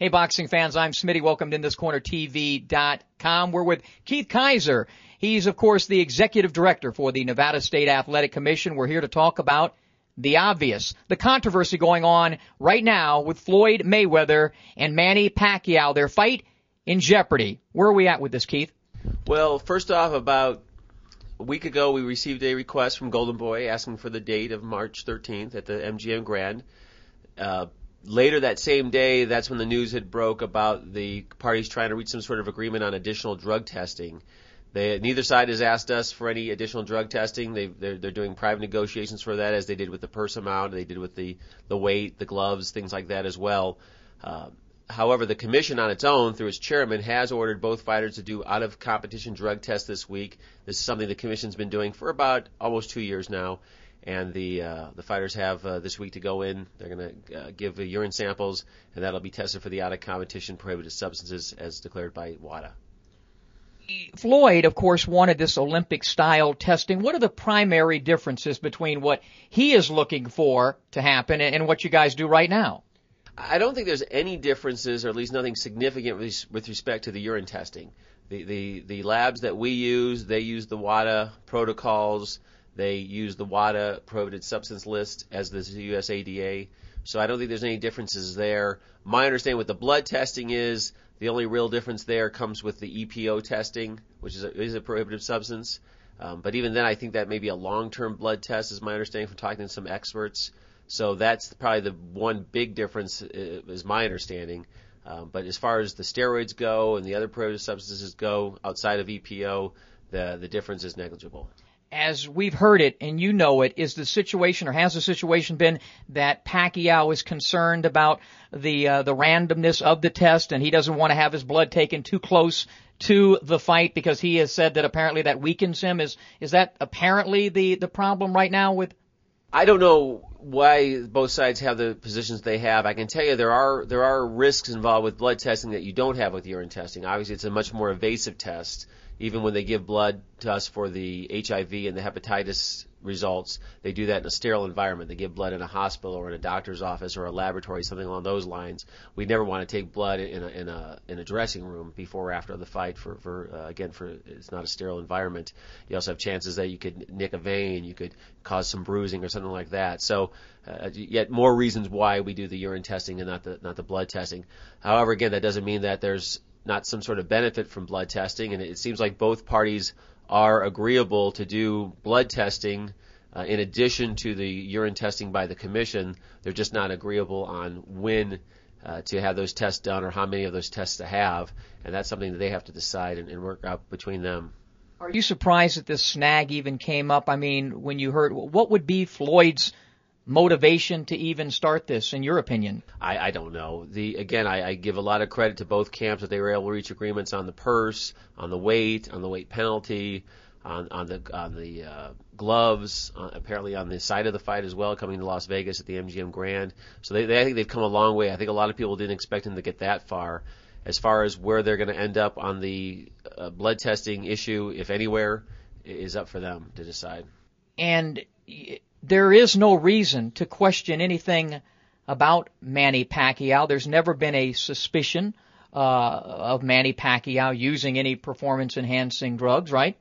Hey, boxing fans, I'm Smitty. Welcome to InThisCornerTV.com. We're with Keith Kizer. He's, of course, the executive director for the Nevada State Athletic Commission. We're here to talk about the obvious, the controversy going on right now with Floyd Mayweather and Manny Pacquiao, their fight in jeopardy. Where are we at with this, Keith? Well, first off, about a week ago, we received a request from Golden Boy asking for the date of March 13th at the MGM Grand. Later that same day, that's when the news had broke about the parties trying to reach some sort of agreement on additional drug testing. Neither side has asked us for any additional drug testing. They're doing private negotiations for that, as they did with the purse amount, they did with the weight, the gloves, things like that as well. However, the commission on its own, through its chairman, has ordered both fighters to do out-of-competition drug tests this week. This is something the commission's been doing for about almost 2 years now. And the fighters have this week to go in. They're going to give urine samples, and that'll be tested for the out-of-competition prohibited substances as declared by WADA. Floyd, of course, wanted this Olympic-style testing. What are the primary differences between what he is looking for to happen and what you guys do right now? I don't think there's any differences, or at least nothing significant with respect to the urine testing. The labs that we use, they use the WADA protocols. They use the WADA prohibited substance list as the USADA. So I don't think there's any differences there. My understanding with the blood testing is the only real difference there comes with the EPO testing, which is a prohibited substance. But even then, I think that may be a long-term blood test, is my understanding from talking to some experts. So that's probably the one big difference, is my understanding. But as far as the steroids go and the other prohibited substances go outside of EPO, the difference is negligible. As we've heard it, and you know it, is the situation, or has the situation been that Pacquiao is concerned about the randomness of the test, and he doesn't want to have his blood taken too close to the fight because he has said that apparently that weakens him? Is that apparently the problem right now with? I don't know why both sides have the positions they have. I can tell you there are risks involved with blood testing that you don't have with urine testing. Obviously, it's a much more invasive test. Even when they give blood to us for the HIV and the hepatitis results, they do that in a sterile environment. They give blood in a hospital or in a doctor's office or a laboratory, something along those lines. We never want to take blood in a dressing room before or after the fight for it's not a sterile environment. You also have chances that you could nick a vein, you could cause some bruising or something like that. So yet more reasons why we do the urine testing and not the blood testing. However, again, that doesn't mean that there's not some sort of benefit from blood testing, and it seems like both parties are agreeable to do blood testing in addition to the urine testing by the commission. They're just not agreeable on when to have those tests done or how many of those tests to have, and that's something that they have to decide and work out between them. Are you surprised that this snag even came up? I mean, when you heard, what would be Floyd's motivation to even start this, in your opinion? I don't know. I give a lot of credit to both camps that they were able to reach agreements on the purse, on the weight penalty, on the gloves, apparently on the side of the fight as well, coming to Las Vegas at the MGM Grand. So I think they've come a long way. I think a lot of people didn't expect them to get that far. As far as where they're going to end up on the blood testing issue, if anywhere, is up for them to decide. And there is no reason to question anything about Manny Pacquiao. There's never been a suspicion of Manny Pacquiao using any performance-enhancing drugs, right?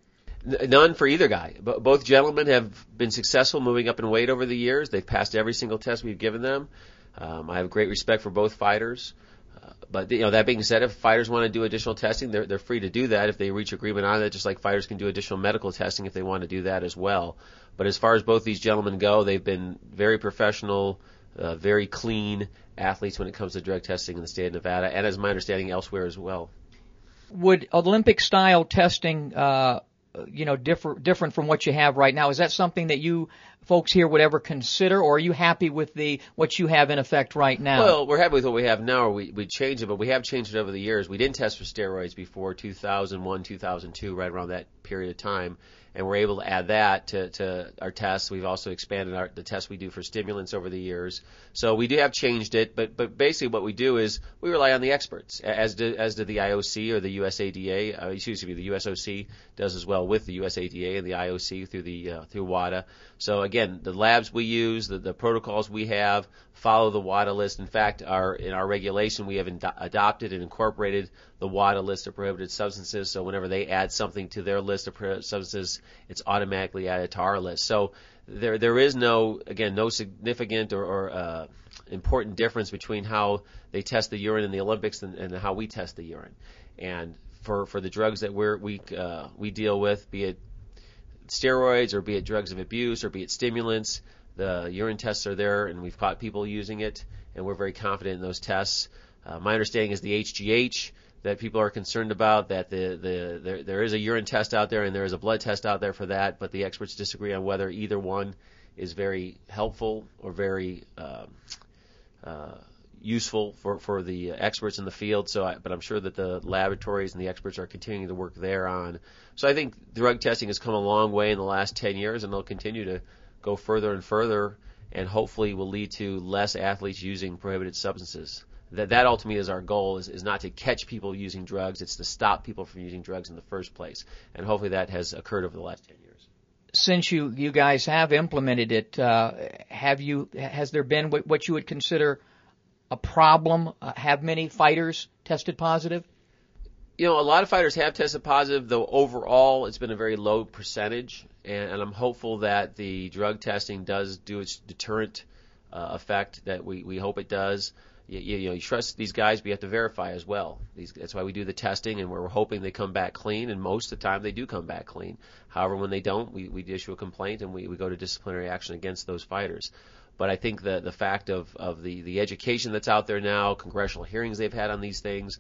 None for either guy. Both gentlemen have been successful moving up in weight over the years. They've passed every single test we've given them. I have great respect for both fighters. But that being said, if fighters want to do additional testing, they're free to do that if they reach agreement on it, just like fighters can do additional medical testing if they want to do that as well. But as far as both these gentlemen go, they've been very professional, very clean athletes when it comes to drug testing in the state of Nevada, and as my understanding, elsewhere as well. Would Olympic-style testing, different from what you have right now? Is that something that you folks here would ever consider, or are you happy with what you have in effect right now? Well, we're happy with what we have now, or we changed it, but we have changed it over the years. We didn't test for steroids before 2001, 2002, right around that period of time, and we're able to add that to our tests. We've also expanded the tests we do for stimulants over the years. So we do have changed it, but basically what we do is we rely on the experts, as did the IOC or the USADA, the USOC does as well with the USADA and the IOC through WADA. So again, the labs we use, the protocols we have, follow the WADA list. In fact, in our regulation, we have adopted and incorporated the WADA list of prohibited substances. So whenever they add something to their list of prohibited substances, it's automatically added to our list. So there is no significant or important difference between how they test the urine in the Olympics and how we test the urine. And for the drugs that we deal with, be it steroids or be it drugs of abuse or be it stimulants, the urine tests are there, and we've caught people using it, and we're very confident in those tests. My understanding is the HGH that people are concerned about, that there is a urine test out there and there is a blood test out there for that, but the experts disagree on whether either one is very helpful or very useful for the experts in the field. But I'm sure that the laboratories and the experts are continuing to work there on. So I think drug testing has come a long way in the last 10 years, and they'll continue to go further and further, and hopefully will lead to less athletes using prohibited substances. That ultimately is our goal, is not to catch people using drugs, it's to stop people from using drugs in the first place. And hopefully that has occurred over the last 10 years. Since you guys have implemented it, has there been what you would consider a problem? Have many fighters tested positive? A lot of fighters have tested positive, though overall it's been a very low percentage, and I'm hopeful that the drug testing does do its deterrent effect that we hope it does. You trust these guys, but you have to verify as well. That's why we do the testing, and we're hoping they come back clean, and most of the time they do come back clean. However, when they don't, we issue a complaint, and we go to disciplinary action against those fighters. But I think the fact of the education that's out there now, congressional hearings they've had on these things,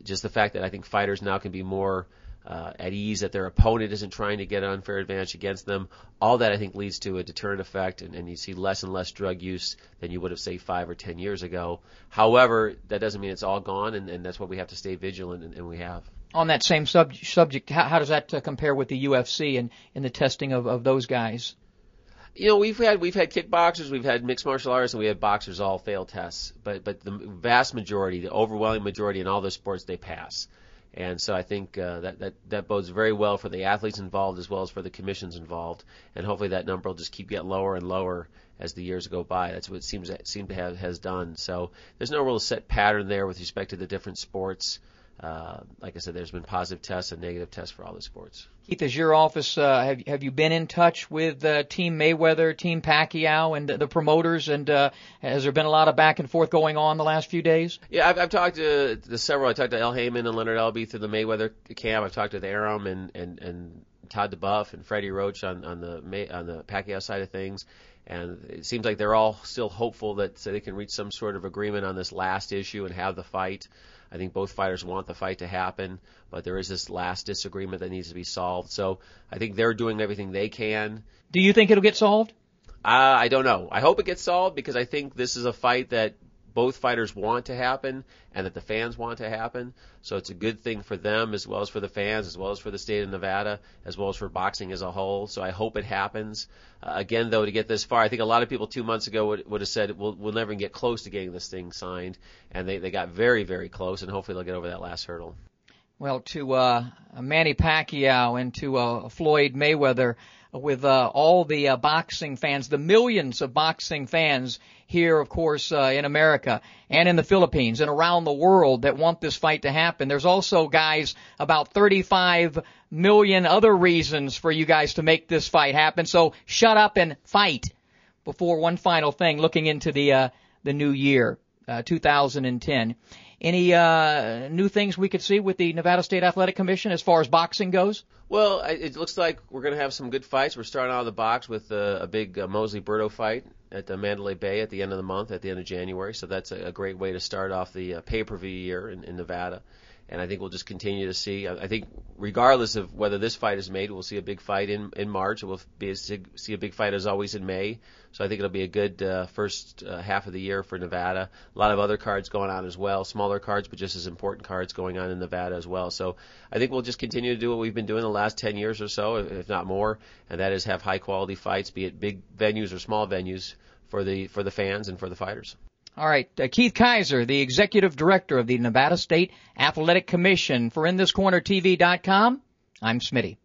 just the fact that I think fighters now can be more at ease that their opponent isn't trying to get an unfair advantage against them, all that I think leads to a deterrent effect, and you see less and less drug use than you would have, say, 5 or 10 years ago. However, that doesn't mean it's all gone, and that's why we have to stay vigilant, and we have. On that same subject, how does that compare with the UFC and the testing of those guys? We've had kickboxers, we've had mixed martial artists, and we had boxers all fail tests. But the vast majority, the overwhelming majority in all the sports, they pass. And so I think that bodes very well for the athletes involved as well as for the commissions involved. And hopefully that number will just keep getting lower and lower as the years go by. That's what it seems to has done. So there's no real set pattern there with respect to the different sports. Like I said, there's been positive tests and negative tests for all the sports. Keith, as your office, have you been in touch with Team Mayweather, Team Pacquiao, and the promoters? And has there been a lot of back and forth going on the last few days? Yeah, I've talked to several. I talked to El Heyman and Leonard Elby through the Mayweather camp. I've talked to Aram and Todd DeBuff and Freddie Roach on the Pacquiao side of things. And it seems like they're all still hopeful that they can reach some sort of agreement on this last issue and have the fight. I think both fighters want the fight to happen, but there is this last disagreement that needs to be solved. So I think they're doing everything they can. Do you think it'll get solved? I don't know. I hope it gets solved because I think this is a fight that both fighters want to happen and that the fans want to happen. So it's a good thing for them as well as for the fans, as well as for the state of Nevada, as well as for boxing as a whole. So I hope it happens. Again, though, to get this far, I think a lot of people 2 months ago would have said we'll never get close to getting this thing signed. And they got very, very close, and hopefully they'll get over that last hurdle. Well, to Manny Pacquiao and to Floyd Mayweather, with all the boxing fans, the millions of boxing fans here, of course, in America and in the Philippines and around the world that want this fight to happen. There's also, guys, about 35 million other reasons for you guys to make this fight happen. So shut up and fight. Before one final thing, looking into the new year, 2010. Any new things we could see with the Nevada State Athletic Commission as far as boxing goes? Well, it looks like we're going to have some good fights. We're starting out of the box with a big Mosley-Berto fight at the Mandalay Bay at the end of the month, at the end of January. So that's a great way to start off the pay-per-view year in Nevada. And I think we'll just continue to see. I think regardless of whether this fight is made, we'll see a big fight in March. We'll see a big fight as always in May. So I think it'll be a good first half of the year for Nevada. A lot of other cards going on as well, smaller cards, but just as important cards going on in Nevada as well. So I think we'll just continue to do what we've been doing the last 10 years or so, if not more, and that is have high-quality fights, be it big venues or small venues, for the fans and for the fighters. All right, Keith Kizer, the Executive Director of the Nevada State Athletic Commission. For InThisCornerTV.com, I'm Smitty.